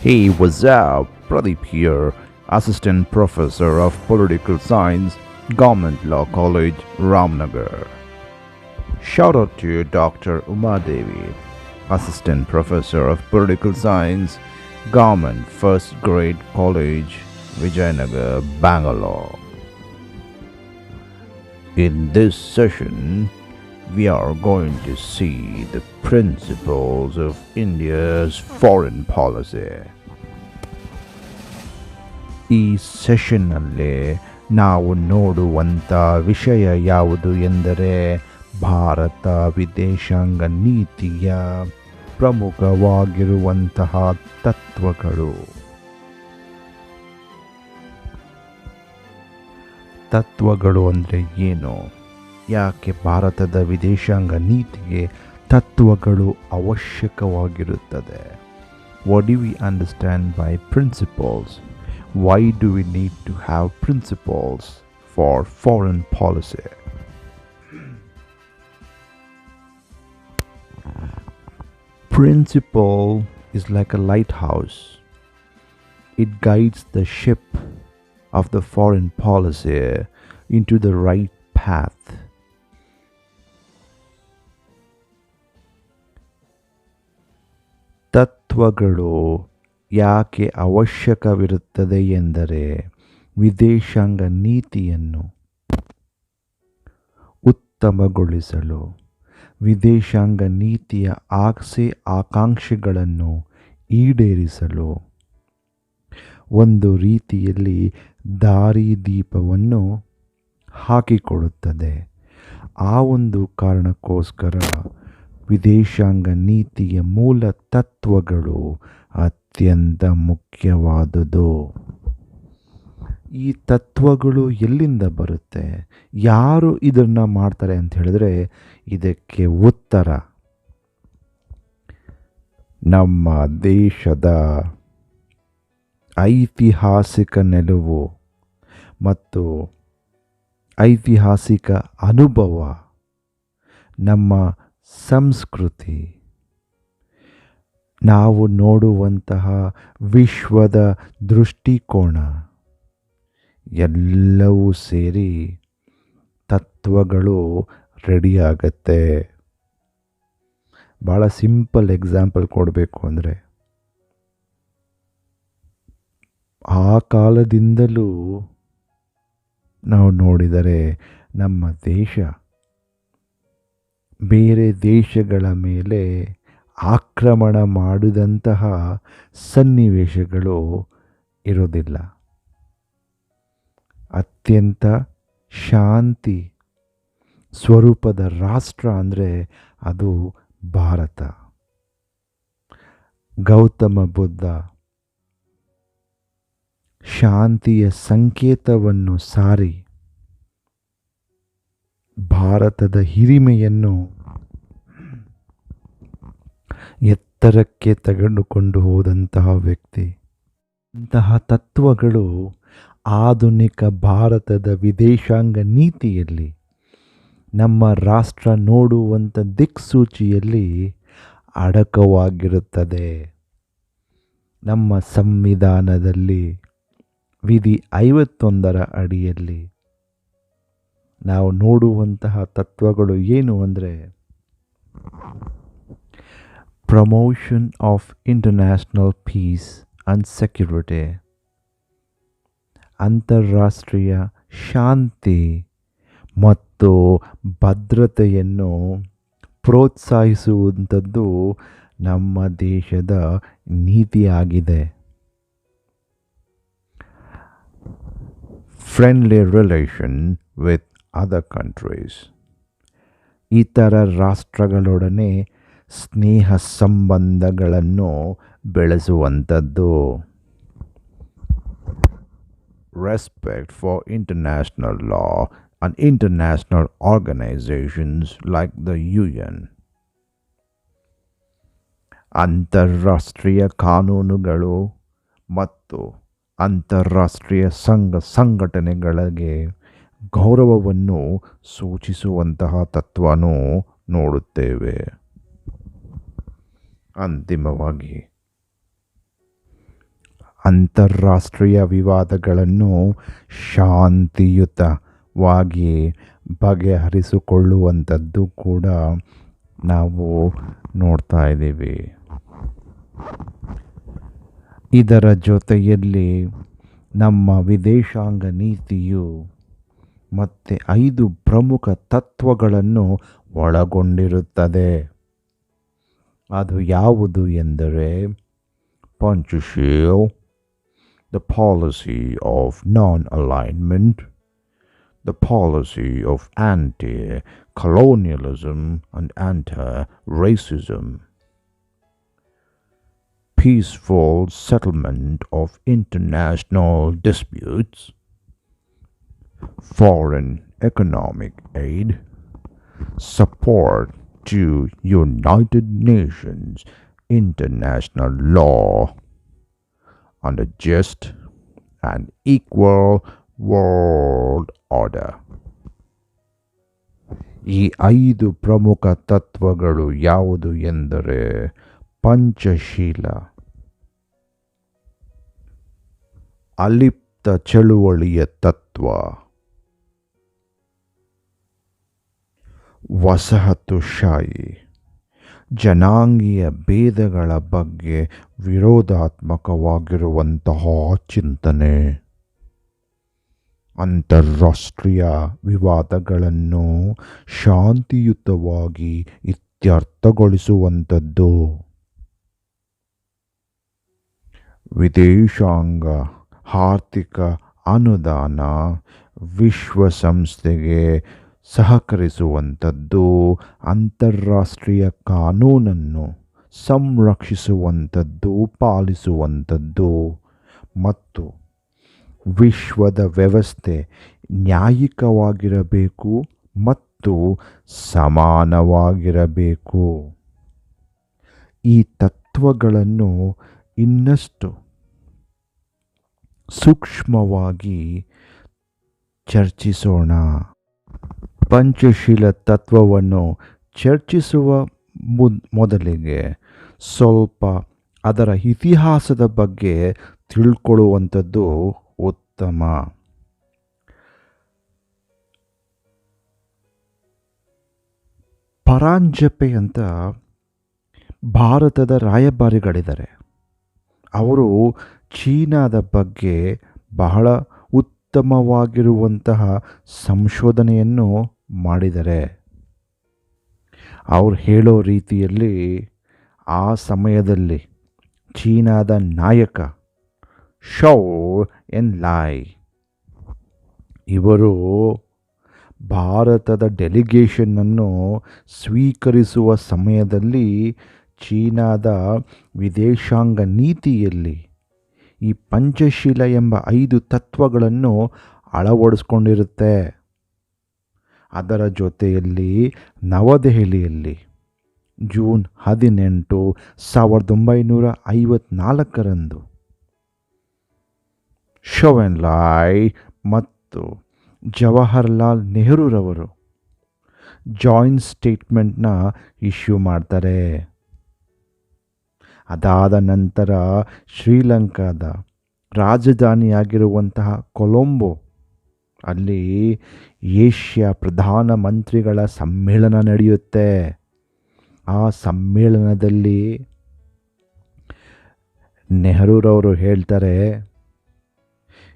Hey, what's up? Pradeep here, Assistant Professor of Political Science, Government Law College, Ramnagar. Shout out to Dr. Uma Devi, Assistant Professor of Political Science, Government First Grade College, Vijayanagar, Bangalore. In this session, we are going to see the principles of India's foreign policy. ಈ ಸೆಷನ್ನಲ್ಲಿ ನಾವು ನೋಡುವಂಥ ವಿಷಯ ಯಾವುದು ಎಂದರೆ ಭಾರತ ವಿದೇಶಾಂಗ ನೀತಿಯ ಪ್ರಮುಖವಾಗಿರುವಂತಹ ತತ್ವಗಳು. ತತ್ವಗಳು ಅಂದರೆ ಏನು? ಯಾಕೆ ಭಾರತದ ವಿದೇಶಾಂಗ ನೀತಿಗೆ ತತ್ವಗಳು ಅವಶ್ಯಕವಾಗಿರುತ್ತದೆ? What do we understand by principles? Why do we need to have principles for foreign policy? Principle is like a lighthouse. It guides the ship of the foreign policy into the right path. ತತ್ವಗಳು ಯಾಕೆ ಅವಶ್ಯಕವಿರುತ್ತದೆ ಎಂದರೆ ವಿದೇಶಾಂಗ ನೀತಿಯನ್ನು ಉತ್ತಮಗೊಳಿಸಲು, ವಿದೇಶಾಂಗ ನೀತಿಯ ಆಸೆ ಆಕಾಂಕ್ಷೆಗಳನ್ನು ಈಡೇರಿಸಲು ಒಂದು ರೀತಿಯಲ್ಲಿ ದಾರಿದೀಪವನ್ನು ಹಾಕಿಕೊಡುತ್ತದೆ. ಆ ಒಂದು ಕಾರಣಕ್ಕೋಸ್ಕರ ವಿದೇಶಾಂಗ ನೀತಿಯ ಮೂಲ ತತ್ವಗಳು ಅತ್ಯಂತ ಮುಖ್ಯವಾದುದು. ಈ ತತ್ವಗಳು ಎಲ್ಲಿಂದ ಬರುತ್ತೆ? ಯಾರು ಇದನ್ನು ಮಾಡ್ತಾರೆ ಅಂತ ಹೇಳಿದ್ರೆ ಇದಕ್ಕೆ ಉತ್ತರ ನಮ್ಮ ದೇಶದ ಐತಿಹಾಸಿಕ ನಿಲುವು ಮತ್ತು ಐತಿಹಾಸಿಕ ಅನುಭವ, ನಮ್ಮ ಸಂಸ್ಕೃತಿ, ನಾವು ನೋಡುವಂತಹ ವಿಶ್ವದ ದೃಷ್ಟಿಕೋನ ಎಲ್ಲವೂ ಸೇರಿ ತತ್ವಗಳು ರೆಡಿಯಾಗತ್ತೆ. ಭಾಳ ಸಿಂಪಲ್ ಎಕ್ಸಾಂಪಲ್ ಕೊಡಬೇಕು ಅಂದರೆ, ಆ ಕಾಲದಿಂದಲೂ ನಾವು ನೋಡಿದರೆ ನಮ್ಮ ದೇಶ ಬೇರೆ ದೇಶಗಳ ಮೇಲೆ ಆಕ್ರಮಣ ಮಾಡಿದಂತಹ ಸನ್ನಿವೇಶಗಳು ಇರೋದಿಲ್ಲ. ಅತ್ಯಂತ ಶಾಂತಿ ಸ್ವರೂಪದ ರಾಷ್ಟ್ರ ಅಂದರೆ ಅದು ಭಾರತ. ಗೌತಮ ಬುದ್ಧ ಶಾಂತಿಯ ಸಂಕೇತವನ್ನು ಸಾರಿ ಭಾರತದ ಹಿರಿಮೆಯನ್ನು ಎತ್ತರಕ್ಕೆ ತೆಗೆದುಕೊಂಡು ಹೋದಂತಹ ವ್ಯಕ್ತಿ. ಅಂತಹ ತತ್ವಗಳು ಆಧುನಿಕ ಭಾರತದ ವಿದೇಶಾಂಗ ನೀತಿಯಲ್ಲಿ, ನಮ್ಮ ರಾಷ್ಟ್ರ ನೋಡುವಂಥ ದಿಕ್ಸೂಚಿಯಲ್ಲಿ ಅಡಕವಾಗಿರುತ್ತದೆ. ನಮ್ಮ ಸಂವಿಧಾನದಲ್ಲಿ ವಿಧಿ 51ರ ಅಡಿಯಲ್ಲಿ ನಾವು ನೋಡುವಂತಹ ತತ್ವಗಳು ಏನು ಅಂದರೆ, promotion of international peace and security, ಅಂತಾರಾಷ್ಟ್ರೀಯ ಶಾಂತಿ ಮತ್ತು ಭದ್ರತೆಯನ್ನು ಪ್ರೋತ್ಸಾಹಿಸುವಂಥದ್ದು ನಮ್ಮ ದೇಶದ ನೀತಿಯಾಗಿದೆ. Friendly relation with other countries, ಇತರ ರಾಷ್ಟ್ರಗಳೊಡನೆ ಸ್ನೇಹ ಸಂಬಂಧಗಳನ್ನು ಬೆಳೆಸುವಂಥದ್ದು. Respect for international law and international organisations like the UN, ಅಂತಾರಾಷ್ಟ್ರೀಯ ಕಾನೂನುಗಳು ಮತ್ತು ಅಂತಾರಾಷ್ಟ್ರೀಯ ಸಂಘಟನೆಗಳಿಗೆ ಗೌರವವನ್ನು ಸೂಚಿಸುವಂತಹ ತತ್ವನೂ ನೋಡುತ್ತೇವೆ. ಅಂತಿಮವಾಗಿ ಅಂತಾರಾಷ್ಟ್ರೀಯ ವಿವಾದಗಳನ್ನು ಶಾಂತಿಯುತವಾಗಿ ಬಗೆಹರಿಸಿಕೊಳ್ಳುವಂಥದ್ದು ಕೂಡ ನಾವು ನೋಡ್ತಾ ಇದ್ದೀವಿ. ಇದರ ಜೊತೆಯಲ್ಲಿ ನಮ್ಮ ವಿದೇಶಾಂಗ ನೀತಿಯು ಮತ್ತೆ 5 ಪ್ರಮುಖ ತತ್ವಗಳನ್ನು ಒಳಗೊಂಡಿರುತ್ತದೆ. ಅದು ಯಾವುದು ಎಂದರೆ ಪಂಚಶೀಲ್, the policy of non-alignment, the policy of anti-colonialism and anti-racism, peaceful settlement of international disputes, foreign economic aid, support to United Nations international law, and a just and equal world order. ಈ 5 ಪ್ರಮುಖ ತತ್ವಗಳು ಯಾವುದು ಎಂದರೆ ಪಂಚಶೀಲ, ಅಲಿಪ್ತ ಚಳುವಳಿಯ ತತ್ವ, ವಸಾಹತುಶಾಹಿ, ಜನಾಂಗೀಯ ಭೇದಗಳ ಬಗ್ಗೆ ವಿರೋಧಾತ್ಮಕವಾಗಿರುವಂತಹ ಚಿಂತನೆ, ಅಂತಾರಾಷ್ಟ್ರೀಯ ವಿವಾದಗಳನ್ನು ಶಾಂತಿಯುತವಾಗಿ ಇತ್ಯರ್ಥಗೊಳಿಸುವಂಥದ್ದು, ವಿದೇಶಾಂಗ ಆರ್ಥಿಕ ಅನುದಾನ, ವಿಶ್ವಸಂಸ್ಥೆಗೆ ಸಹಕರಿಸುವಂಥದ್ದು, ಅಂತಾರಾಷ್ಟ್ರೀಯ ಕಾನೂನನ್ನು ಸಂರಕ್ಷಿಸುವಂಥದ್ದು, ಪಾಲಿಸುವಂಥದ್ದು ಮತ್ತು ವಿಶ್ವದ ವ್ಯವಸ್ಥೆ ನ್ಯಾಯಿಕವಾಗಿರಬೇಕು ಮತ್ತು ಸಮಾನವಾಗಿರಬೇಕು. ಈ ತತ್ವಗಳನ್ನು ಇನ್ನಷ್ಟು ಸೂಕ್ಷ್ಮವಾಗಿ ಚರ್ಚಿಸೋಣ. ಪಂಚಶೀಲ ತತ್ವವನ್ನು ಚರ್ಚಿಸುವ ಮೊದಲಿಗೆ ಸ್ವಲ್ಪ ಅದರ ಇತಿಹಾಸದ ಬಗ್ಗೆ ತಿಳ್ಕೊಳ್ಳುವಂಥದ್ದು ಉತ್ತಮ. ಪರಾಂಜಪೆ ಅಂತ ಭಾರತದ ರಾಯಭಾರಿಗಳಿದ್ದಾರೆ. ಅವರು ಚೀನಾದ ಬಗ್ಗೆ ಬಹಳ ಉತ್ತಮವಾಗಿರುವಂತಹ ಸಂಶೋಧನೆಯನ್ನು ಮಾಡಿದ್ದಾರೆ. ಅವ್ರು ಹೇಳೋ ರೀತಿಯಲ್ಲಿ ಆ ಸಮಯದಲ್ಲಿ ಚೀನಾದ ನಾಯಕ ಶೌ ಎನ್ಲಾಯ್ ಇವರು ಭಾರತದ ಡೆಲಿಗೇಷನ್ನನ್ನು ಸ್ವೀಕರಿಸುವ ಸಮಯದಲ್ಲಿ ಚೀನಾದ ವಿದೇಶಾಂಗ ನೀತಿಯಲ್ಲಿ ಈ ಪಂಚಶೀಲ ಎಂಬ 5 ತತ್ವಗಳನ್ನು ಅಳವಡಿಸ್ಕೊಂಡಿರುತ್ತೆ. ಅದರ ಜೊತೆಯಲ್ಲಿ ನವದೆಹಲಿಯಲ್ಲಿ ಜೂನ್ 18, 1954 ಶೌ ಎನ್ಲಾಯ್ ಮತ್ತು ಜವಾಹರ್ಲಾಲ್ ನೆಹರೂರವರು ಜಾಯಿಂಟ್ ಸ್ಟೇಟ್ಮೆಂಟ್ನ ಇಶ್ಯೂ ಮಾಡ್ತಾರೆ. ಅದಾದ ನಂತರ ಶ್ರೀಲಂಕಾದ ರಾಜಧಾನಿಯಾಗಿರುವಂತಹ ಕೊಲಂಬೋ ಅಲ್ಲಿ ಏಷ್ಯಾ ಪ್ರಧಾನಮಂತ್ರಿಗಳ ಸಮ್ಮೇಳನ ನಡೆಯುತ್ತೆ. ಆ ಸಮ್ಮೇಳನದಲ್ಲಿ ನೆಹರೂರವರು ಹೇಳ್ತಾರೆ,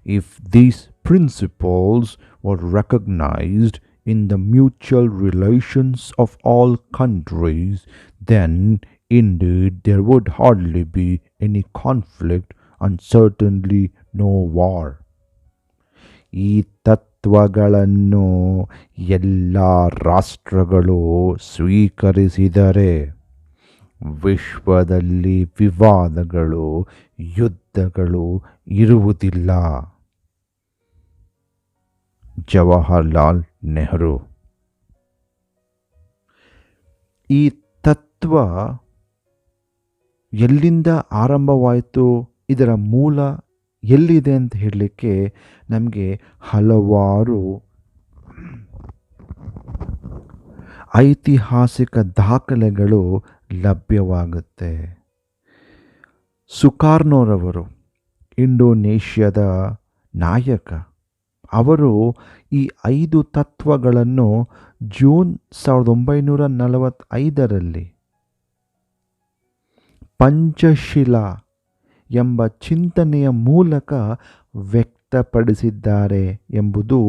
if these principles var recognised in the mutual relations of all countries, then indeed there would hardly be any conflict and certainly no war. ಈ ತತ್ವಗಳನ್ನು ಎಲ್ಲ ರಾಷ್ಟ್ರಗಳು ಸ್ವೀಕರಿಸಿದರೆ ವಿಶ್ವದಲ್ಲಿ ವಿವಾದಗಳು, ಯುದ್ಧಗಳು ಇರುವುದಿಲ್ಲ. ಜವಾಹರ್ಲಾಲ್ ನೆಹರು. ಈ ತತ್ವ ಎಲ್ಲಿಂದ ಆರಂಭವಾಯಿತು, ಇದರ ಮೂಲ ಎಲ್ಲಿದೆ ಅಂತ ಹೇಳಲಿಕ್ಕೆ ನಮಗೆ ಹಲವಾರು ಐತಿಹಾಸಿಕ ದಾಖಲೆಗಳು ಲಭ್ಯವಾಗುತ್ತೆ. ಸುಕಾರ್ನೋರವರು ಇಂಡೋನೇಷ್ಯಾದ ನಾಯಕ. ಅವರು ಈ 5 ತತ್ವಗಳನ್ನು ಜೂನ್ 1945ರಲ್ಲಿ ಪಂಚಶೀಲ ಎಂಬ ಚಿಂತನೆಯ ಮೂಲಕ ವ್ಯಕ್ತಪಡಿಸಿದ್ದಾರೆ ಎಂಬುದು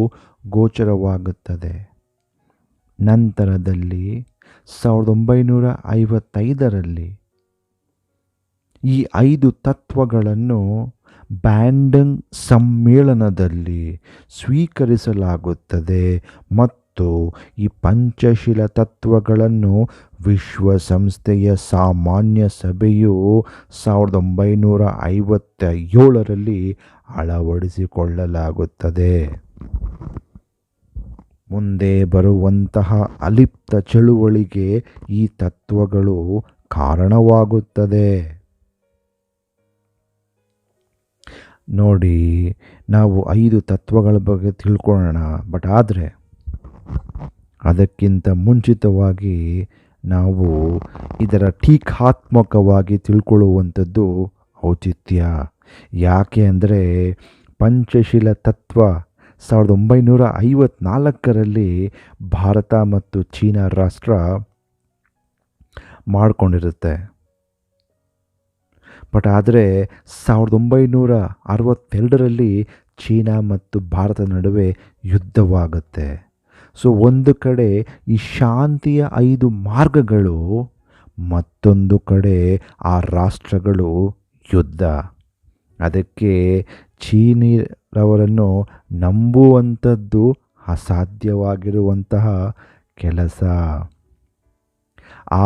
ಗೋಚರವಾಗುತ್ತದೆ. ನಂತರದಲ್ಲಿ 1955ರಲ್ಲಿ ಈ 5 ತತ್ವಗಳನ್ನು ಬ್ಯಾಂಡಂಗ್ ಸಮ್ಮೇಳನದಲ್ಲಿ ಸ್ವೀಕರಿಸಲಾಗುತ್ತದೆ ಮತ್ತು ಈ ಪಂಚಶೀಲ ತತ್ವಗಳನ್ನು ವಿಶ್ವಸಂಸ್ಥೆಯ ಸಾಮಾನ್ಯ ಸಭೆಯು 1957ರಲ್ಲಿ ಅಳವಡಿಸಿಕೊಳ್ಳಲಾಗುತ್ತದೆ. ಮುಂದೆ ಬರುವಂತಹ ಅಲಿಪ್ತ ಚಳುವಳಿಗೆ ಈ ತತ್ವಗಳು ಕಾರಣವಾಗುತ್ತದೆ. ನೋಡಿ, ನಾವು 5 ತತ್ವಗಳ ಬಗ್ಗೆ ತಿಳ್ಕೊಳ್ಳೋಣ. ಬಟ್ ಆದರೆ ಅದಕ್ಕಿಂತ ಮುಂಚಿತವಾಗಿ ನಾವು ಇದರ ಟೀಕಾತ್ಮಕವಾಗಿ ತಿಳ್ಕೊಳ್ಳುವಂಥದ್ದು ಔಚಿತ್ಯ. ಯಾಕೆ ಅಂದರೆ ಪಂಚಶೀಲ ತತ್ವ 1954ರಲ್ಲಿ ಭಾರತ ಮತ್ತು ಚೀನಾ ರಾಷ್ಟ್ರ ಮಾಡಿಕೊಂಡಿರುತ್ತೆ. ಬಟ್ ಆದರೆ 1962ರಲ್ಲಿ ಚೀನಾ ಮತ್ತು ಭಾರತದ ನಡುವೆ ಯುದ್ಧವಾಗುತ್ತೆ. ಸೊ ಒಂದು ಕಡೆ ಈ ಶಾಂತಿಯ 5 ಮಾರ್ಗಗಳು, ಮತ್ತೊಂದು ಕಡೆ ಆ ರಾಷ್ಟ್ರಗಳು ಯುದ್ಧ. ಅದಕ್ಕೆ ಚೀನಿಯರವರನ್ನು ನಂಬುವಂಥದ್ದು ಅಸಾಧ್ಯವಾಗಿರುವಂತಹ ಕೆಲಸ.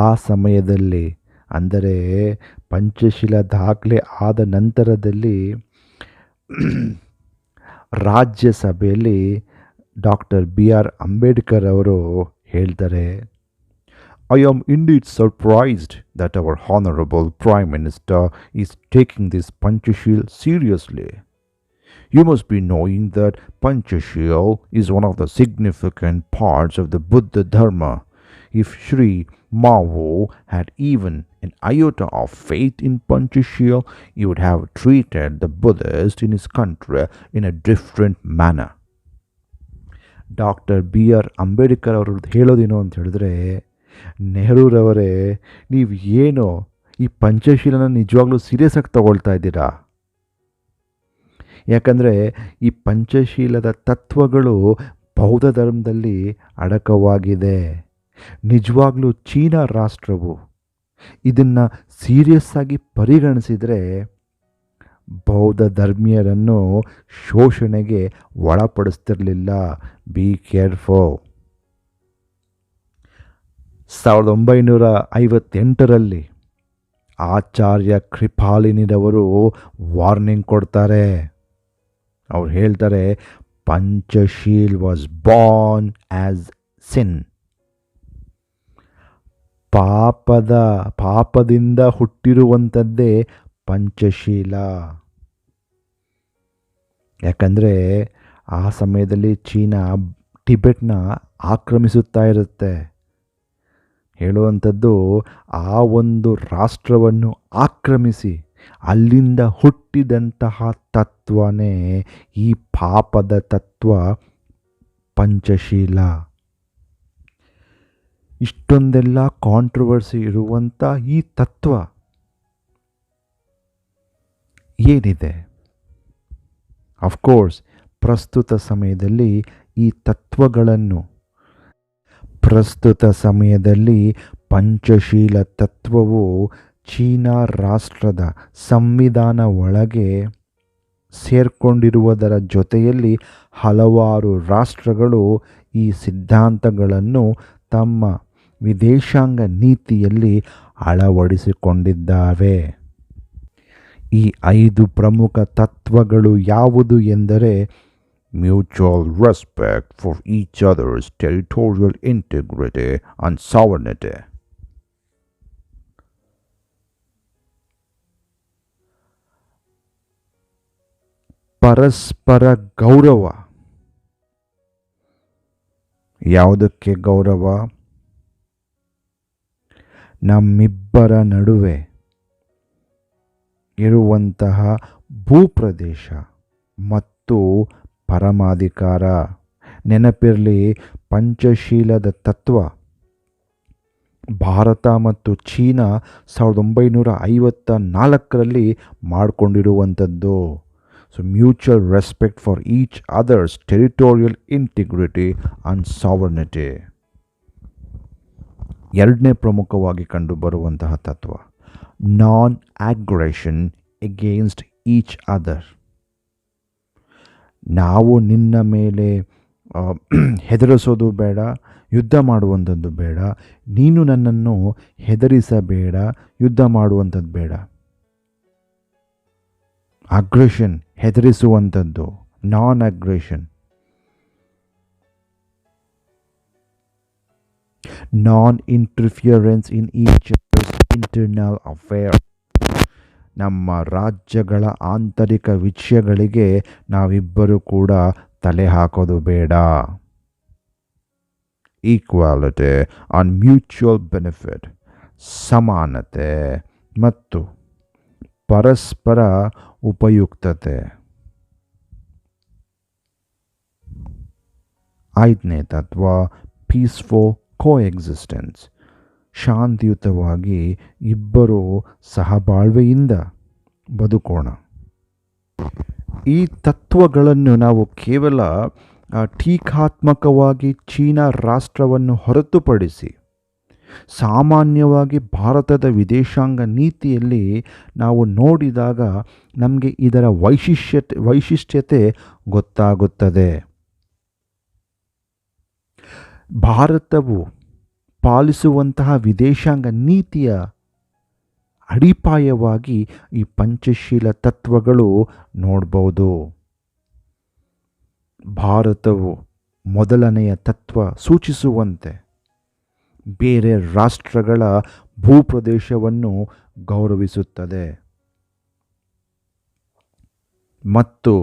ಆ ಸಮಯದಲ್ಲಿ ಅಂದರೆ ಪಂಚಶೀಲ ದಾಖಲೆ ಆದ ನಂತರದಲ್ಲಿ ರಾಜ್ಯಸಭೆಯಲ್ಲಿ ಡಾಕ್ಟರ್ BR ಅಂಬೇಡ್ಕರ್ ಅವರು ಹೇಳ್ತಾರೆ, I am indeed surprised that our Honorable Prime Minister is taking this Panchashil seriously. You must be knowing that Panchashil is one of the significant parts of the Buddha Dharma. If Sri Mao had even an iota of faith in Panchashil, he would have treated the Buddhists in his country in a different manner. Doctor BR Ambedkar ಅವರು ಹೇಳೋದೇನು ಅಂತ ಹೇಳಿದ್ರೆ, ನೆಹರೂರವರೇ, ನೀವು ಏನೋ ಈ ಪಂಚಶೀಲನ ನಿಜವಾಗ್ಲೂ serious ಆಗಿ ತಗೊಳ್ತಾ ಇದ್ದೀರಾ? ಯಾಕಂದರೆ ಈ ಪಂಚಶೀಲದ ತತ್ವಗಳು ಬೌದ್ಧ ಧರ್ಮದಲ್ಲಿ ಅಡಕವಾಗಿದೆ. ನಿಜವಾಗ್ಲೂ ಚೀನಾ ರಾಷ್ಟ್ರವು ಇದನ್ನು ಸೀರಿಯಸ್ ಆಗಿ ಪರಿಗಣಿಸಿದರೆ ಬೌದ್ಧ ಧರ್ಮೀಯರನ್ನು ಶೋಷಣೆಗೆ ಒಳಪಡಿಸ್ತಿರಲಿಲ್ಲ. Be careful. 1958ರಲ್ಲಿ ಆಚಾರ್ಯ ಕೃಪಾಲಿನಿರವರು ವಾರ್ನಿಂಗ್ ಕೊಡ್ತಾರೆ. ಅವ್ರು ಹೇಳ್ತಾರೆ, Panchsheel was born as sin. ಪಾಪದಿಂದ ಹುಟ್ಟಿರುವಂಥದ್ದೇ ಪಂಚಶೀಲ. ಯಾಕಂದರೆ ಆ ಸಮಯದಲ್ಲಿ ಚೀನಾ ಟಿಬೆಟ್ನ ಆಕ್ರಮಿಸುತ್ತಾ ಇರುತ್ತೆ. ಹೇಳುವಂಥದ್ದು, ಆ ಒಂದು ರಾಷ್ಟ್ರವನ್ನು ಆಕ್ರಮಿಸಿ ಅಲ್ಲಿಂದ ಹುಟ್ಟಿದಂತಹ ತತ್ವನೇ ಈ ಪಾಪದ ತತ್ವ ಪಂಚಶೀಲ. ಇಷ್ಟೊಂದೆಲ್ಲ ಕಾಂಟ್ರವರ್ಸಿ ಇರುವಂಥ ಈ ತತ್ವ ಏನಿದೆ? ಅಫ್ಕೋರ್ಸ್ ಪ್ರಸ್ತುತ ಸಮಯದಲ್ಲಿ ಪಂಚಶೀಲ ತತ್ವವು ಚೀನಾ ರಾಷ್ಟ್ರದ ಸಂವಿಧಾನ ಒಳಗೆ ಸೇರ್ಕೊಂಡಿರುವುದರ ಜೊತೆಯಲ್ಲಿ ಹಲವಾರು ರಾಷ್ಟ್ರಗಳು ಈ ಸಿದ್ಧಾಂತಗಳನ್ನು ತಮ್ಮ ವಿದೇಶಾಂಗ ನೀತಿಯಲ್ಲಿ ಅಳವಡಿಸಿಕೊಂಡಿದ್ದಾವೆ. ಈ 5 ಪ್ರಮುಖ ತತ್ವಗಳು ಯಾವುದು ಎಂದರೆ, mutual respect for each other's territorial integrity and sovereignty, ಪರಸ್ಪರ ಗೌರವ. ಯಾವುದಕ್ಕೆ ಗೌರವ? ನಮ್ಮಿಬ್ಬರ ನಡುವೆ ಇರುವಂತಹ ಭೂಪ್ರದೇಶ ಮತ್ತು ಪರಮಾಧಿಕಾರ. ನೆನಪಿರಲಿ, ಪಂಚಶೀಲದ ತತ್ವ ಭಾರತ ಮತ್ತು ಚೀನಾ 1954ರಲ್ಲಿ ಮಾಡಿಕೊಂಡಿರುವಂಥದ್ದು. So mutual respect for each others territorial integrity and sovereignty. ಎರಡನೇ ಪ್ರಮುಖವಾಗಿ ಕಂಡುಬರುವಂತಹ ತತ್ವ non aggression against each other. ನಾವು ನಿನ್ನ ಮೇಲೆ ಹೆದರಿಸೋದು ಬೇಡ, ಯುದ್ಧ ಮಾಡುವಂಥದ್ದು ಬೇಡ, ನೀನು ನನ್ನನ್ನು ಹೆದರಿಸಬೇಡ, ಯುದ್ಧ ಮಾಡುವಂಥದ್ದು ಬೇಡ. ಅಗ್ರೆಷನ್, ಹೆದರಿಸುವಂಥದ್ದು, non aggression. Non interference in each others internal affair. ನಮ್ಮ ರಾಜ್ಯಗಳ ಆಂತರಿಕ ವಿಷಯಗಳಿಗೆ ನಾವಿಬ್ಬರು ಕೂಡ ತಲೆ ಹಾಕೋದು ಬೇಡ. ಈಕ್ವಾಲಿಟಿ ಆನ್ ಮ್ಯೂಚುವಲ್ ಬೆನಿಫಿಟ್, ಸಮಾನತೆ ಮತ್ತು ಪರಸ್ಪರ ಉಪಯುಕ್ತತೆ. ಐದನೇ ತತ್ವ ಪೀಸ್ಫುಲ್ ಕೋಎಕ್ಸಿಸ್ಟೆನ್ಸ್, ಶಾಂತಿಯುತವಾಗಿ ಇಬ್ಬರು ಸಹಬಾಳ್ವೆಯಿಂದ ಬದುಕೋಣ. ಈ ತತ್ವಗಳನ್ನು ನಾವು ಕೇವಲ ಟೀಕಾತ್ಮಕವಾಗಿ ಚೀನಾ ರಾಷ್ಟ್ರವನ್ನು ಹೊರತುಪಡಿಸಿ ಸಾಮಾನ್ಯವಾಗಿ ಭಾರತದ ವಿದೇಶಾಂಗ ನೀತಿಯಲ್ಲಿ ನಾವು ನೋಡಿದಾಗ ನಮಗೆ ಇದರ ವೈಶಿಷ್ಟ್ಯತೆ ಗೊತ್ತಾಗುತ್ತದೆ. ಭಾರತವು ಪಾಲಿಸುವಂತಹ ವಿದೇಶಾಂಗ ನೀತಿಯ ಅಡಿಪಾಯವಾಗಿ ಈ ಪಂಚಶೀಲ ತತ್ವಗಳು ನೋಡ್ಬೋದು. ಭಾರತವು ಮೊದಲನೆಯ ತತ್ವ ಸೂಚಿಸುವಂತೆ ಬೇರೆ ರಾಷ್ಟ್ರಗಳ ಭೂಪ್ರದೇಶವನ್ನು ಗೌರವಿಸುತ್ತದೆ ಮತ್ತು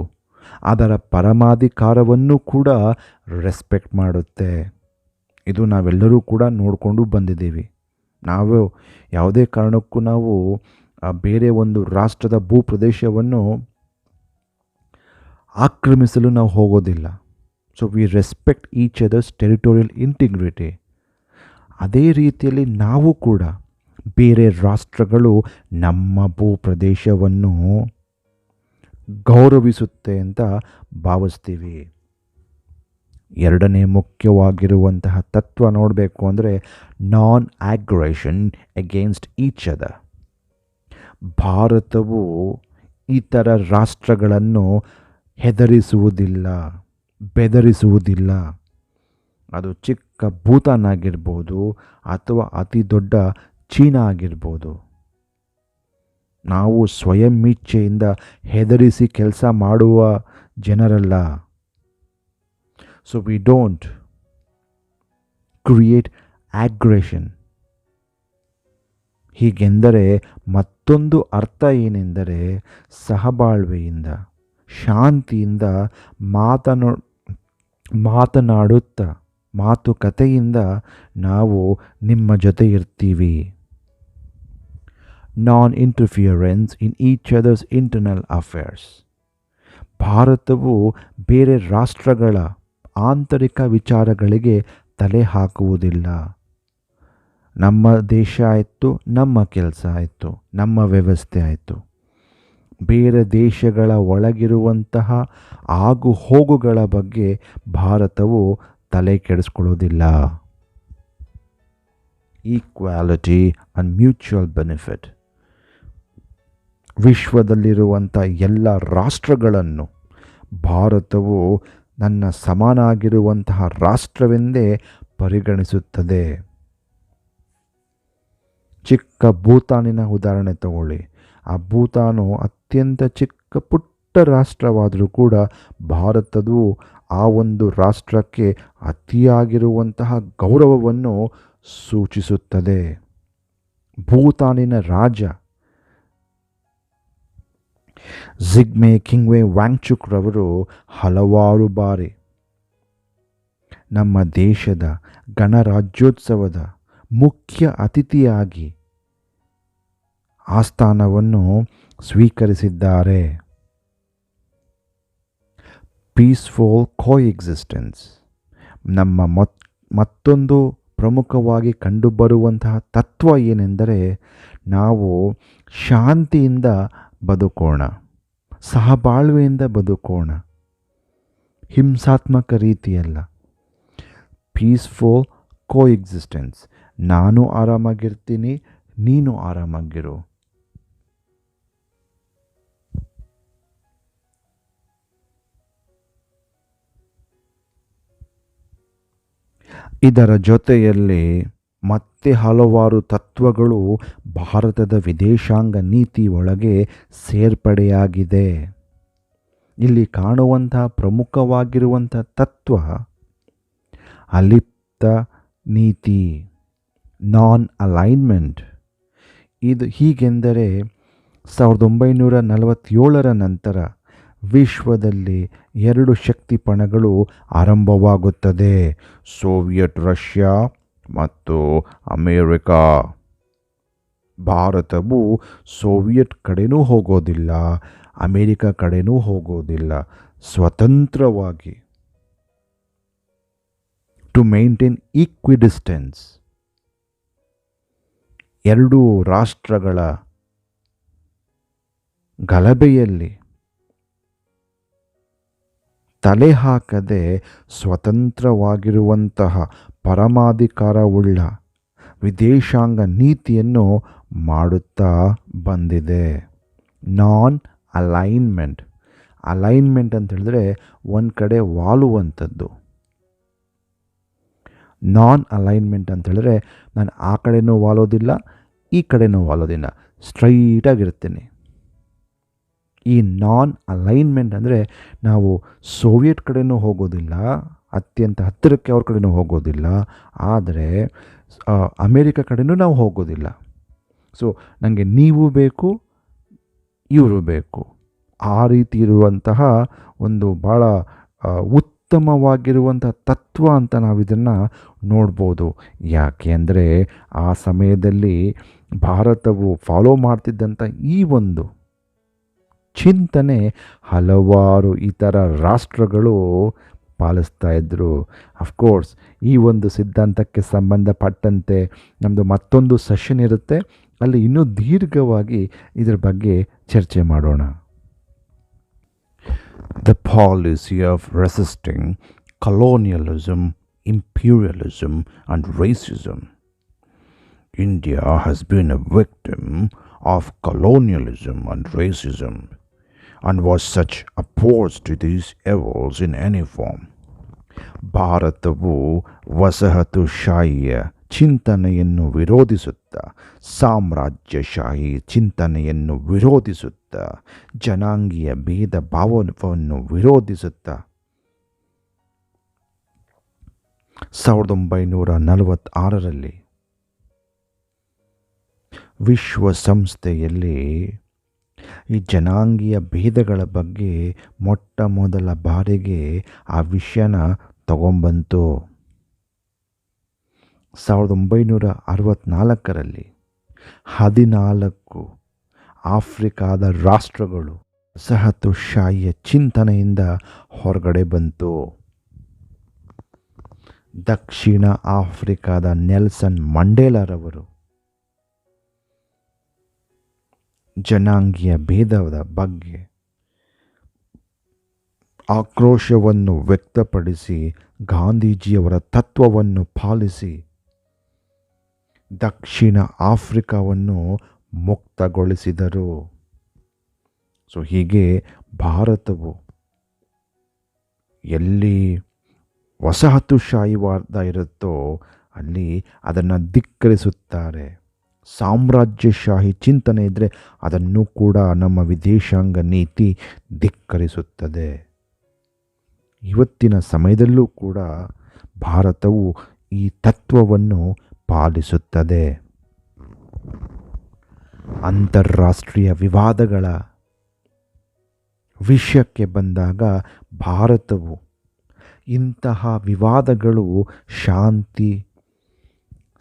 ಅದರ ಪರಮಾಧಿಕಾರವನ್ನು ಕೂಡ ರೆಸ್ಪೆಕ್ಟ್ ಮಾಡುತ್ತೆ. ಇದು ನಾವೆಲ್ಲರೂ ಕೂಡ ನೋಡಿಕೊಂಡು ಬಂದಿದ್ದೀವಿ. ನಾವು ಯಾವುದೇ ಕಾರಣಕ್ಕೂ ನಾವು ಬೇರೆ ಒಂದು ರಾಷ್ಟ್ರದ ಭೂಪ್ರದೇಶವನ್ನು ಆಕ್ರಮಿಸಲು ನಾವು ಹೋಗೋದಿಲ್ಲ. So we respect each others territorial integrity. ಅದೇ ರೀತಿಯಲ್ಲಿ ನಾವು ಕೂಡ ಬೇರೆ ರಾಷ್ಟ್ರಗಳು ನಮ್ಮ ಭೂಪ್ರದೇಶವನ್ನು ಗೌರವಿಸುತ್ತೆ ಅಂತ ಭಾವಿಸ್ತೀವಿ. ಎರಡನೇ ಮುಖ್ಯವಾಗಿರುವಂತಹ ತತ್ವ ನೋಡಬೇಕು ಅಂದರೆ ನಾನ್ ಆಗ್ರೆಷನ್ ಎಗೇನ್ಸ್ಟ್ ಈಚ್ ಅದರ್. ಭಾರತವು ಇತರ ರಾಷ್ಟ್ರಗಳನ್ನು ಹೆದರಿಸುವುದಿಲ್ಲ, ಬೆದರಿಸುವುದಿಲ್ಲ. ಅದು ಚಿಕ್ಕ ಭೂತಾನ್ ಆಗಿರ್ಬೋದು ಅಥವಾ ಅತಿ ದೊಡ್ಡ ಚೀನಾ ಆಗಿರ್ಬೋದು. ನಾವು ಸ್ವಯಂ ಇಚ್ಛೆಯಿಂದ ಹೆದರಿಸಿ ಕೆಲಸ ಮಾಡುವ ಜನರಲ್ಲ. So we don't create aggression. ಹೀಗೆಂದರೆ ಮತ್ತೊಂದು ಅರ್ಥ ಏನೆಂದರೆ ಸಹಬಾಳ್ವೆಯಿಂದ, ಶಾಂತಿಯಿಂದ ಮಾತನಾಡುತ್ತಾ, ಮಾತುಕತೆಯಿಂದ ನಾವು ನಿಮ್ಮ ಜೊತೆ ಇರ್ತೀವಿ. Non interference in each others internal affairs. ಭಾರತವು ಬೇರೆ ರಾಷ್ಟ್ರಗಳ ಆಂತರಿಕ ವಿಚಾರಗಳಿಗೆ ತಲೆ ಹಾಕುವುದಿಲ್ಲ. ನಮ್ಮ ದೇಶ ಆಯಿತು, ನಮ್ಮ ಕೆಲಸ ಆಯಿತು, ನಮ್ಮ ವ್ಯವಸ್ಥೆ ಆಯಿತು. ಬೇರೆ ದೇಶಗಳ ಒಳಗಿರುವಂತಹ ಆಗು ಹೋಗುಗಳ ಬಗ್ಗೆ ಭಾರತವು ತಲೆ ಕೆಡಿಸ್ಕೊಳ್ಳೋದಿಲ್ಲ. Equality and mutual benefit. ವಿಶ್ವದಲ್ಲಿರುವಂಥ ಎಲ್ಲ ರಾಷ್ಟ್ರಗಳನ್ನು ಭಾರತವು ನನ್ನ ಸಮನಾಗಿರುವಂತಹ ರಾಷ್ಟ್ರವೆಂದೇ ಪರಿಗಣಿಸುತ್ತದೆ. ಚಿಕ್ಕ ಭೂತಾನಿನ ಉದಾಹರಣೆ ತಗೊಳ್ಳಿ. ಆ ಭೂತಾನು ಅತ್ಯಂತ ಚಿಕ್ಕ ಪುಟ್ಟ ರಾಷ್ಟ್ರವಾದರೂ ಕೂಡ ಭಾರತವು ಆ ಒಂದು ರಾಷ್ಟ್ರಕ್ಕೆ ಅತಿಯಾಗಿರುವಂತಹ ಗೌರವವನ್ನು ಸೂಚಿಸುತ್ತದೆ. ಭೂತಾನಿನ ರಾಜ ಜಿಗ್ಮೆ ಖಿಂಗ್ವೆ ವಾಂಗ್ಚುಕ್ ರವರು ಹಲವಾರು ಬಾರಿ ನಮ್ಮ ದೇಶದ ಗಣರಾಜ್ಯೋತ್ಸವದ ಮುಖ್ಯ ಅತಿಥಿಯಾಗಿ ಆಸ್ಥಾನವನ್ನು ಸ್ವೀಕರಿಸಿದ್ದಾರೆ. ಪೀಸ್ಫುಲ್ ಕೋಎಕ್ಸಿಸ್ಟೆನ್ಸ್. ನಮ್ಮ ಮತ್ತೊಂದು ಪ್ರಮುಖವಾಗಿ ಕಂಡುಬರುವಂತಹ ತತ್ವ ಏನೆಂದರೆ ನಾವು ಶಾಂತಿಯಿಂದ ಬದುಕೋಣ, ಸಹಬಾಳ್ವೆಯಿಂದ ಬದುಕೋಣ, ಹಿಂಸಾತ್ಮಕ ರೀತಿಯಲ್ಲ. ಪೀಸ್ಫುಲ್ ಕೋಎಕ್ಸಿಸ್ಟೆನ್ಸ್. ನಾನು ಆರಾಮಾಗಿರ್ತೀನಿ, ನೀನು ಆರಾಮಾಗಿರು. ಇದರ ಜೊತೆಯಲ್ಲಿ ಮತ್ತೆ ಹಲವಾರು ತತ್ವಗಳು ಭಾರತದ ವಿದೇಶಾಂಗ ನೀತಿ ಒಳಗೆ ಸೇರ್ಪಡೆಯಾಗಿದೆ. ಇಲ್ಲಿ ಕಾಣುವಂತಹ ಪ್ರಮುಖವಾಗಿರುವಂಥ ತತ್ವ ಅಲಿಪ್ತ ನೀತಿ, ನಾನ್ ಅಲೈನ್ಮೆಂಟ್. ಇದು ಹೀಗೆಂದರೆ 1947ರ ನಂತರ ವಿಶ್ವದಲ್ಲಿ 2 ಶಕ್ತಿಪಣಗಳು ಆರಂಭವಾಗುತ್ತದೆ, ಸೋವಿಯತ್ ರಷ್ಯಾ ಮತ್ತು ಅಮೇರಿಕಾ. ಭಾರತವು ಸೋವಿಯತ್ ಕಡೆನೂ ಹೋಗೋದಿಲ್ಲ, ಅಮೇರಿಕಾ ಕಡೆನೂ ಹೋಗೋದಿಲ್ಲ. ಸ್ವತಂತ್ರವಾಗಿ ಟು ಮೇಂಟೈನ್ ಈಕ್ವಿಡಿಸ್ಟೆನ್ಸ್, 2 ರಾಷ್ಟ್ರಗಳ ಗಲಭೆಯಲ್ಲಿ ತಲೆ ಹಾಕದೆ ಸ್ವತಂತ್ರವಾಗಿರುವಂತಹ ಪರಮಾಧಿಕಾರವುಳ್ಳ ವಿದೇಶಾಂಗ ನೀತಿಯನ್ನು ಮಾಡುತ್ತಾ ಬಂದಿದೆ. ನಾನ್ ಅಲೈನ್ಮೆಂಟ್. ಅಲೈನ್ಮೆಂಟ್ ಅಂತ ಹೇಳಿದ್ರೆ ಒಂದು ಕಡೆ ವಾಲುವಂಥದ್ದು. ನಾನ್ ಅಲೈನ್ಮೆಂಟ್ ಅಂತ ಹೇಳಿದ್ರೆ ನಾನು ಆ ಕಡೆನೂ ವಾಲೋದಿಲ್ಲ, ಈ ಕಡೆನೂ ವಾಲೋದಿಲ್ಲ, ಸ್ಟ್ರೈಟಾಗಿರ್ತೀನಿ. ಈ ನಾನ್ ಅಲೈನ್ಮೆಂಟ್ ಅಂದರೆ ನಾವು ಸೋವಿಯತ್ ಕಡೆನೂ ಹೋಗೋದಿಲ್ಲ, ಅತ್ಯಂತ ಹತ್ತಿರಕ್ಕೆ ಅವ್ರ ಕಡೆನೂ ಹೋಗೋದಿಲ್ಲ, ಆದರೆ ಅಮೇರಿಕಾ ಕಡೆನೂ ನಾವು ಹೋಗೋದಿಲ್ಲ. ಸೊ ನನಗೆ ನೀವು ಬೇಕು, ಇವರು ಬೇಕು, ಆ ರೀತಿ ಇರುವಂತಹ ಒಂದು ಭಾಳ ಉತ್ತಮವಾಗಿರುವಂಥ ತತ್ವ ಅಂತ ನಾವು ಇದನ್ನು ನೋಡ್ಬೋದು. ಯಾಕೆ ಅಂದರೆ ಆ ಸಮಯದಲ್ಲಿ ಭಾರತವು ಫಾಲೋ ಮಾಡ್ತಿದ್ದಂಥ ಈ ಒಂದು ಚಿಂತನೆ ಹಲವಾರು ಇತರ ರಾಷ್ಟ್ರಗಳು ಪಾಲಿಸ್ತಾ ಇದ್ದರು. ಅಫ್ಕೋರ್ಸ್ ಈ ಒಂದು ಸಿದ್ಧಾಂತಕ್ಕೆ ಸಂಬಂಧಪಟ್ಟಂತೆ ನಮ್ಮದು ಮತ್ತೊಂದು ಸೆಷನ್ ಇರುತ್ತೆ, ಅಲ್ಲಿ ಇನ್ನೂ ದೀರ್ಘವಾಗಿ ಇದರ ಬಗ್ಗೆ ಚರ್ಚೆ ಮಾಡೋಣ. The policy of resisting colonialism, imperialism and racism. India has been a victim of colonialism and racism and was such opposed to these evils in any form. ಭಾರತವು ವಸಾಹತುಶಾಹಿಯ ಚಿಂತನೆಯನ್ನು ವಿರೋಧಿಸುತ್ತಾ, ಸಾಮ್ರಾಜ್ಯಶಾಹಿ ಚಿಂತನೆಯನ್ನು ವಿರೋಧಿಸುತ್ತಾ, ಜನಾಂಗೀಯ ಭೇದ ಭಾವವನ್ನು ವಿರೋಧಿಸುತ್ತಾ 1946ರಲ್ಲಿ ವಿಶ್ವಸಂಸ್ಥೆಯಲ್ಲಿ ಈ ಜನಾಂಗೀಯ ಭೇದಗಳ ಬಗ್ಗೆ ಮೊಟ್ಟ ಮೊದಲ ಬಾರಿಗೆ ಆ ವಿಷಯನ ತಗೊಂಬಂತು. 1964ರಲ್ಲಿ 14 ಆಫ್ರಿಕಾದ ರಾಷ್ಟ್ರಗಳು ವಸಾಹತುಶಾಹಿಯ ಚಿಂತನೆಯಿಂದ ಹೊರಗಡೆ ಬಂತು. ದಕ್ಷಿಣ ಆಫ್ರಿಕಾದ ನೆಲ್ಸನ್ ಮಂಡೇಲರವರು ಜನಾಂಗೀಯ ಭೇದದ ಬಗ್ಗೆ ಆಕ್ರೋಶವನ್ನು ವ್ಯಕ್ತಪಡಿಸಿ ಗಾಂಧೀಜಿಯವರ ತತ್ವವನ್ನು ಪಾಲಿಸಿ ದಕ್ಷಿಣ ಆಫ್ರಿಕಾವನ್ನು ಮುಕ್ತಗೊಳಿಸಿದರು. ಸೊ ಹೀಗೆ ಭಾರತವು ಎಲ್ಲಿ ವಸಾಹತುಶಾಹಿವಾದ ಇರುತ್ತೋ ಅಲ್ಲಿ ಅದನ್ನು ಧಿಕ್ಕರಿಸುತ್ತಾರೆ. ಸಾಮ್ರಾಜ್ಯಶಾಹಿ ಚಿಂತನೆ ಇದ್ದರೆ ಅದನ್ನು ಕೂಡ ನಮ್ಮ ವಿದೇಶಾಂಗ ನೀತಿ ಧಿಕ್ಕರಿಸುತ್ತದೆ. ಇವತ್ತಿನ ಸಮಯದಲ್ಲೂ ಕೂಡ ಭಾರತವು ಈ ತತ್ವವನ್ನು ಪಾಲಿಸುತ್ತದೆ. ಅಂತಾರಾಷ್ಟ್ರೀಯ ವಿವಾದಗಳ ವಿಷಯಕ್ಕೆ ಬಂದಾಗ ಭಾರತವು ಇಂತಹ ವಿವಾದಗಳು ಶಾಂತಿ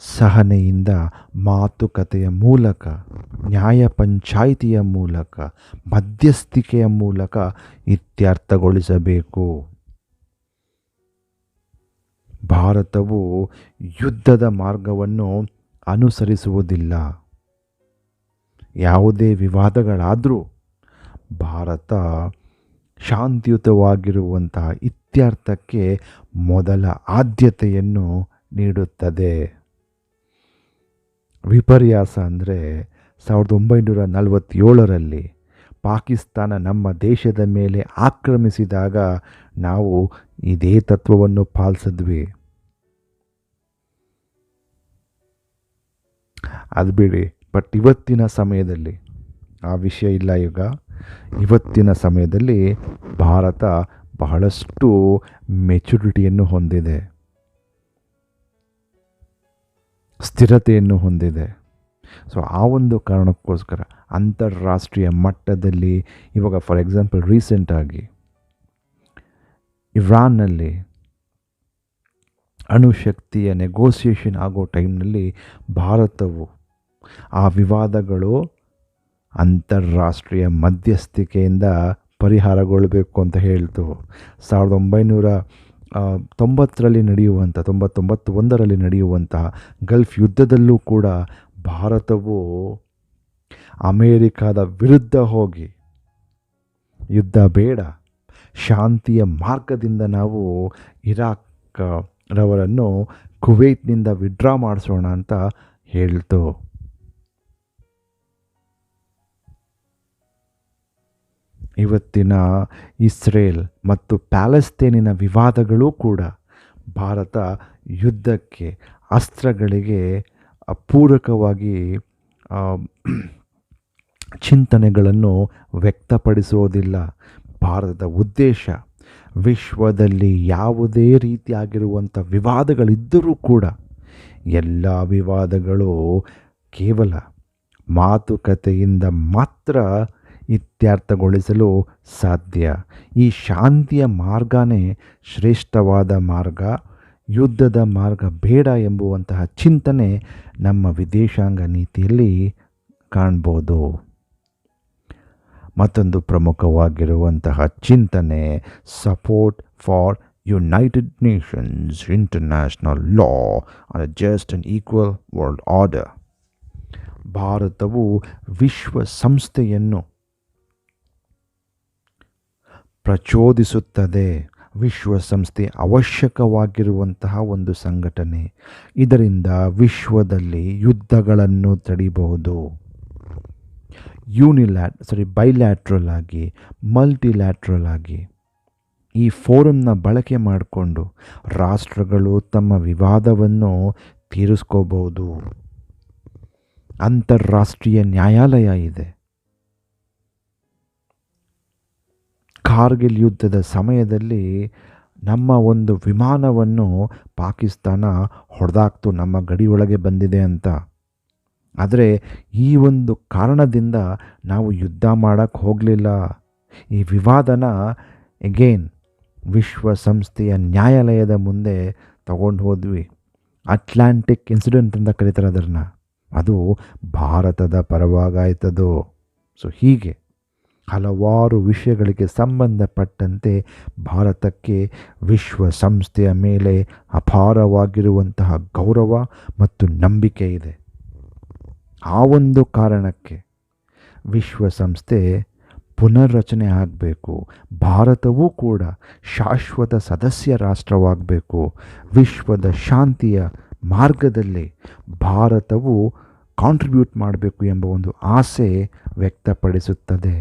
ಸಹನೆಯಿಂದ ಮಾತುಕತೆಯ ಮೂಲಕ, ನ್ಯಾಯ ಪಂಚಾಯಿತಿಯ ಮೂಲಕ, ಮಧ್ಯಸ್ಥಿಕೆಯ ಮೂಲಕ ಇತ್ಯರ್ಥಗೊಳಿಸಬೇಕು. ಭಾರತವು ಯುದ್ಧದ ಮಾರ್ಗವನ್ನು ಅನುಸರಿಸುವುದಿಲ್ಲ. ಯಾವುದೇ ವಿವಾದಗಳಾದರೂ ಭಾರತ ಶಾಂತಿಯುತವಾಗಿರುವಂತಹ ಇತ್ಯರ್ಥಕ್ಕೆ ಮೊದಲ ಆದ್ಯತೆಯನ್ನು ನೀಡುತ್ತದೆ. ವಿಪರ್ಯಾಸ ಅಂದರೆ 1947ರಲ್ಲಿ ಪಾಕಿಸ್ತಾನ ನಮ್ಮ ದೇಶದ ಮೇಲೆ ಆಕ್ರಮಿಸಿದಾಗ ನಾವು ಇದೇ ತತ್ವವನ್ನು ಪಾಲಿಸಿದ್ವಿ. ಅದು ಬಿಡಿ. ಬಟ್ ಇವತ್ತಿನ ಸಮಯದಲ್ಲಿ ಆ ವಿಷಯ ಇಲ್ಲ. ಈಗ ಇವತ್ತಿನ ಸಮಯದಲ್ಲಿ ಭಾರತ ಬಹಳಷ್ಟು ಮೆಚುರಿಟಿಯನ್ನು ಹೊಂದಿದೆ, ಸ್ಥಿರತೆಯನ್ನು ಹೊಂದಿದೆ. ಸೊ ಆ ಒಂದು ಕಾರಣಕ್ಕೋಸ್ಕರ ಅಂತಾರಾಷ್ಟ್ರೀಯ ಮಟ್ಟದಲ್ಲಿ ಇವಾಗ ಫಾರ್ ಎಕ್ಸಾಂಪಲ್ ರೀಸೆಂಟಾಗಿ ಇರಾನ್ನಲ್ಲಿ ಅಣುಶಕ್ತಿಯ ನೆಗೋಸಿಯೇಷನ್ ಆಗೋ ಟೈಮ್ನಲ್ಲಿ ಭಾರತವು ಆ ವಿವಾದಗಳು ಅಂತಾರಾಷ್ಟ್ರೀಯ ಮಧ್ಯಸ್ಥಿಕೆಯಿಂದ ಪರಿಹಾರಗೊಳ್ಳಬೇಕು ಅಂತ ಹೇಳ್ತು. 1990ರಲ್ಲಿ ನಡೆಯುವಂಥ 1991ರಲ್ಲಿ ನಡೆಯುವಂತಹ ಗಲ್ಫ್ ಯುದ್ಧದಲ್ಲೂ ಕೂಡ ಭಾರತವು ಅಮೇರಿಕಾದ ವಿರುದ್ಧ ಹೋಗಿ ಯುದ್ಧ ಬೇಡ, ಶಾಂತಿಯ ಮಾರ್ಗದಿಂದ ನಾವು ಇರಾಕ್ ರವರನ್ನು ಕುವೈಟ್ನಿಂದ ವಿಡ್ರಾ ಮಾಡಿಸೋಣ ಅಂತ ಹೇಳ್ತು. ಇವತ್ತಿನ ಇಸ್ರೇಲ್ ಮತ್ತು ಪ್ಯಾಲೆಸ್ತೇನಿನ ವಿವಾದಗಳೂ ಕೂಡ ಭಾರತ ಯುದ್ಧಕ್ಕೆ, ಅಸ್ತ್ರಗಳಿಗೆ ಪೂರಕವಾಗಿ ಚಿಂತನೆಗಳನ್ನು ವ್ಯಕ್ತಪಡಿಸುವುದಿಲ್ಲ. ಭಾರತದ ಉದ್ದೇಶ ವಿಶ್ವದಲ್ಲಿ ಯಾವುದೇ ರೀತಿಯಾಗಿರುವಂಥ ವಿವಾದಗಳಿದ್ದರೂ ಕೂಡ ಎಲ್ಲ ವಿವಾದಗಳು ಕೇವಲ ಮಾತುಕತೆಯಿಂದ ಮಾತ್ರ ಇತ್ಯರ್ಥಗೊಳಿಸಲು ಸಾಧ್ಯ. ಈ ಶಾಂತಿಯ ಮಾರ್ಗನೇ ಶ್ರೇಷ್ಠವಾದ ಮಾರ್ಗ, ಯುದ್ಧದ ಮಾರ್ಗ ಬೇಡ ಎಂಬುವಂತಹ ಚಿಂತನೆ ನಮ್ಮ ವಿದೇಶಾಂಗ ನೀತಿಯಲ್ಲಿ ಕಾಣ್ಬೋದು. ಮತ್ತೊಂದು ಪ್ರಮುಖವಾಗಿರುವಂತಹ ಚಿಂತನೆ support for United Nations international law on a just and equal world order. ಭಾರತವು ವಿಶ್ವಸಂಸ್ಥೆಯನ್ನು ಪ್ರಚೋದಿಸುತ್ತದೆ. ವಿಶ್ವಸಂಸ್ಥೆ ಅವಶ್ಯಕವಾಗಿರುವಂತಹ ಒಂದು ಸಂಘಟನೆ. ಇದರಿಂದ ವಿಶ್ವದಲ್ಲಿ ಯುದ್ಧಗಳನ್ನು ತಡೆಯಬಹುದು. ಬೈಲ್ಯಾಟ್ರಲ್ ಆಗಿ, ಮಲ್ಟಿಲ್ಯಾಟ್ರಲ್ ಆಗಿ ಈ ಫೋರಮ್ನ ಬಳಕೆ ಮಾಡಿಕೊಂಡು ರಾಷ್ಟ್ರಗಳು ತಮ್ಮ ವಿವಾದವನ್ನು ತೀರಿಸ್ಕೋಬಹುದು. ಅಂತಾರಾಷ್ಟ್ರೀಯ ನ್ಯಾಯಾಲಯ ಇದೆ. ಕಾರ್ಗಿಲ್ ಯುದ್ಧದ ಸಮಯದಲ್ಲಿ ನಮ್ಮ ಒಂದು ವಿಮಾನವನ್ನು ಪಾಕಿಸ್ತಾನ ಹೊಡೆದಾಕ್ತು, ನಮ್ಮ ಗಡಿಯೊಳಗೆ ಬಂದಿದೆ ಅಂತ. ಆದರೆ ಈ ಒಂದು ಕಾರಣದಿಂದ ನಾವು ಯುದ್ಧ ಮಾಡೋಕ್ಕೆ ಹೋಗಲಿಲ್ಲ. ಈ ವಿವಾದನ ಎಗೇನ್ ವಿಶ್ವಸಂಸ್ಥೆಯ ನ್ಯಾಯಾಲಯದ ಮುಂದೆ ತಗೊಂಡು ಹೋದ್ವಿ. ಅಟ್ಲಾಂಟಿಕ್ ಇನ್ಸಿಡೆಂಟ್ ಅಂತ ಕರೀತಾರೆ ಅದನ್ನು. ಅದು ಭಾರತದ ಪರವಾಗಾಯ್ತದು. ಸೊ ಹೀಗೆ ಹಲವಾರು ವಿಷಯಗಳಿಗೆ ಸಂಬಂಧಪಟ್ಟಂತೆ ಭಾರತಕ್ಕೆ ವಿಶ್ವಸಂಸ್ಥೆಯ ಮೇಲೆ ಅಪಾರವಾಗಿರುವಂತಹ ಗೌರವ ಮತ್ತು ನಂಬಿಕೆ ಇದೆ. ಆ ಒಂದು ಕಾರಣಕ್ಕೆ ವಿಶ್ವಸಂಸ್ಥೆ ಪುನರ್ರಚನೆ ಆಗಬೇಕು. ಭಾರತವೂ ಕೂಡ ಶಾಶ್ವತ ಸದಸ್ಯ ರಾಷ್ಟ್ರವಾಗಬೇಕು. ವಿಶ್ವದ ಶಾಂತಿಯ ಮಾರ್ಗದಲ್ಲಿ ಭಾರತವು ಕಾಂಟ್ರಿಬ್ಯೂಟ್ ಮಾಡಬೇಕು ಎಂಬ ಒಂದು ಆಸೆ ವ್ಯಕ್ತಪಡಿಸುತ್ತದೆ.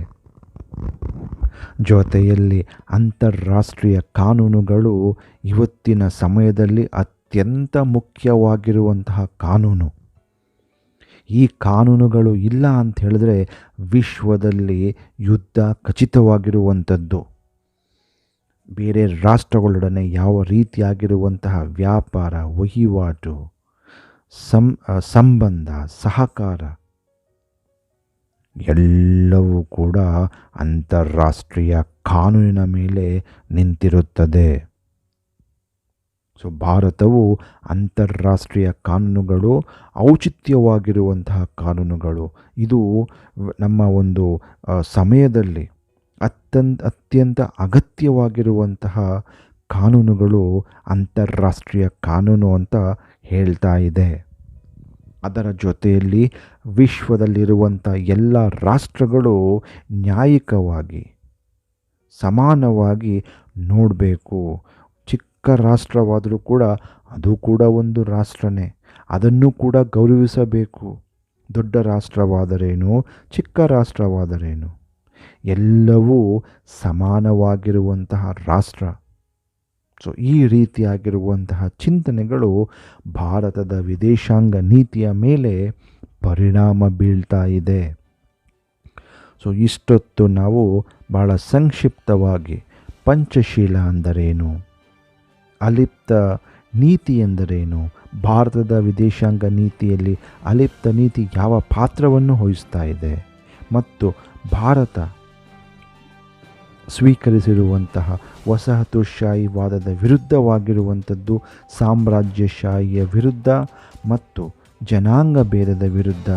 ಜೊತೆಯಲ್ಲಿ ಅಂತಾರಾಷ್ಟ್ರೀಯ ಕಾನೂನುಗಳು ಇವತ್ತಿನ ಸಮಯದಲ್ಲಿ ಅತ್ಯಂತ ಮುಖ್ಯವಾಗಿರುವಂತಹ ಕಾನೂನು. ಈ ಕಾನೂನುಗಳು ಇಲ್ಲ ಅಂತ ಹೇಳಿದ್ರೆ ವಿಶ್ವದಲ್ಲಿ ಯುದ್ಧ ಖಚಿತವಾಗಿರುವಂಥದ್ದು. ಬೇರೆ ರಾಷ್ಟ್ರಗಳೊಡನೆ ಯಾವ ರೀತಿಯಾಗಿರುವಂತಹ ವ್ಯಾಪಾರ, ವಹಿವಾಟು, ಸಂಬಂಧ, ಸಹಕಾರ ಎಲ್ಲವೂ ಕೂಡ ಅಂತಾರಾಷ್ಟ್ರೀಯ ಕಾನೂನಿನ ಮೇಲೆ ನಿಂತಿರುತ್ತದೆ. ಸೊ ಭಾರತವು ಅಂತಾರಾಷ್ಟ್ರೀಯ ಕಾನೂನುಗಳು ಔಚಿತ್ಯವಾಗಿರುವಂತಹ ಕಾನೂನುಗಳು ಇದು ನಮ್ಮ ಒಂದು ಸಮಯದಲ್ಲಿ ಅತ್ಯಂತ ಅಗತ್ಯವಾಗಿರುವಂತಹ ಕಾನೂನುಗಳು ಅಂತಾರಾಷ್ಟ್ರೀಯ ಕಾನೂನು ಅಂತ ಹೇಳ್ತಾ ಇದೆ. ಅದರ ಜೊತೆಯಲ್ಲಿ ವಿಶ್ವದಲ್ಲಿರುವಂಥ ಎಲ್ಲ ರಾಷ್ಟ್ರಗಳು ನ್ಯಾಯಿಕವಾಗಿ ಸಮಾನವಾಗಿ ನೋಡಬೇಕು. ಚಿಕ್ಕ ರಾಷ್ಟ್ರವಾದರೂ ಕೂಡ ಅದು ಕೂಡ ಒಂದು ರಾಷ್ಟ್ರನೇ, ಅದನ್ನು ಕೂಡ ಗೌರವಿಸಬೇಕು. ದೊಡ್ಡ ರಾಷ್ಟ್ರವಾದರೇನು, ಚಿಕ್ಕ ರಾಷ್ಟ್ರವಾದರೇನು, ಎಲ್ಲವೂ ಸಮಾನವಾಗಿರುವಂತಹ ರಾಷ್ಟ್ರ. ಸೊ ಈ ರೀತಿಯಾಗಿರುವಂತಹ ಚಿಂತನೆಗಳು ಭಾರತದ ವಿದೇಶಾಂಗ ನೀತಿಯ ಮೇಲೆ ಪರಿಣಾಮ ಬೀಳ್ತಾ ಇದೆ. ಸೊ ಇಷ್ಟೊತ್ತು ನಾವು ಭಾಳ ಸಂಕ್ಷಿಪ್ತವಾಗಿ ಪಂಚಶೀಲ ಎಂದರೇನು, ಅಲಿಪ್ತ ನೀತಿ ಎಂದರೇನು, ಭಾರತದ ವಿದೇಶಾಂಗ ನೀತಿಯಲ್ಲಿ ಅಲಿಪ್ತ ನೀತಿ ಯಾವ ಪಾತ್ರವನ್ನು ವಹಿಸ್ತಾ ಇದೆ ಮತ್ತು ಭಾರತ ಸ್ವೀಕರಿಸಿರುವಂತಹ ವಸಾಹತುಶಾಹಿವಾದದ ವಿರುದ್ಧವಾಗಿರುವಂಥದ್ದು ಸಾಮ್ರಾಜ್ಯಶಾಹಿಯ ವಿರುದ್ಧ ಮತ್ತು ಜನಾಂಗ ಭೇದದ ವಿರುದ್ಧ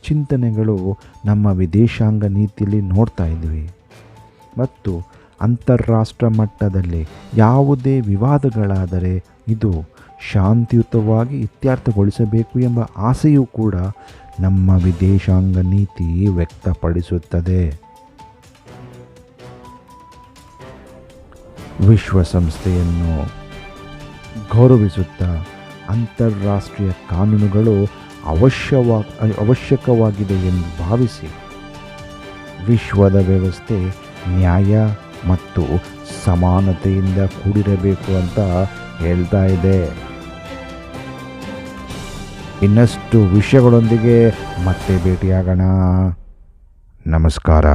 ಚಿಂತನೆಗಳು ನಮ್ಮ ವಿದೇಶಾಂಗ ನೀತಿಯಲ್ಲಿ ನೋಡ್ತಾ ಇದ್ವಿ. ಮತ್ತು ಅಂತಾರಾಷ್ಟ್ರ ಮಟ್ಟದಲ್ಲಿ ಯಾವುದೇ ವಿವಾದಗಳಾದರೆ ಇದು ಶಾಂತಿಯುತವಾಗಿ ಇತ್ಯರ್ಥಗೊಳಿಸಬೇಕು ಎಂಬ ಆಸೆಯೂ ಕೂಡ ನಮ್ಮ ವಿದೇಶಾಂಗ ನೀತಿ ವ್ಯಕ್ತಪಡಿಸುತ್ತದೆ. ವಿಶ್ವಸಂಸ್ಥೆಯನ್ನು ಗೌರವಿಸುತ್ತಾ ಅಂತಾರಾಷ್ಟ್ರೀಯ ಕಾನೂನುಗಳು ಅವಶ್ಯಕವಾಗಿದೆ ಎಂದು ಭಾವಿಸಿ ವಿಶ್ವದ ವ್ಯವಸ್ಥೆ ನ್ಯಾಯ ಮತ್ತು ಸಮಾನತೆಯಿಂದ ಕೂಡಿರಬೇಕು ಅಂತ ಹೇಳ್ತಾ ಇದೆ. ಇನ್ನಷ್ಟು ವಿಷಯಗಳೊಂದಿಗೆ ಮತ್ತೆ ಭೇಟಿಯಾಗೋಣ. ನಮಸ್ಕಾರ.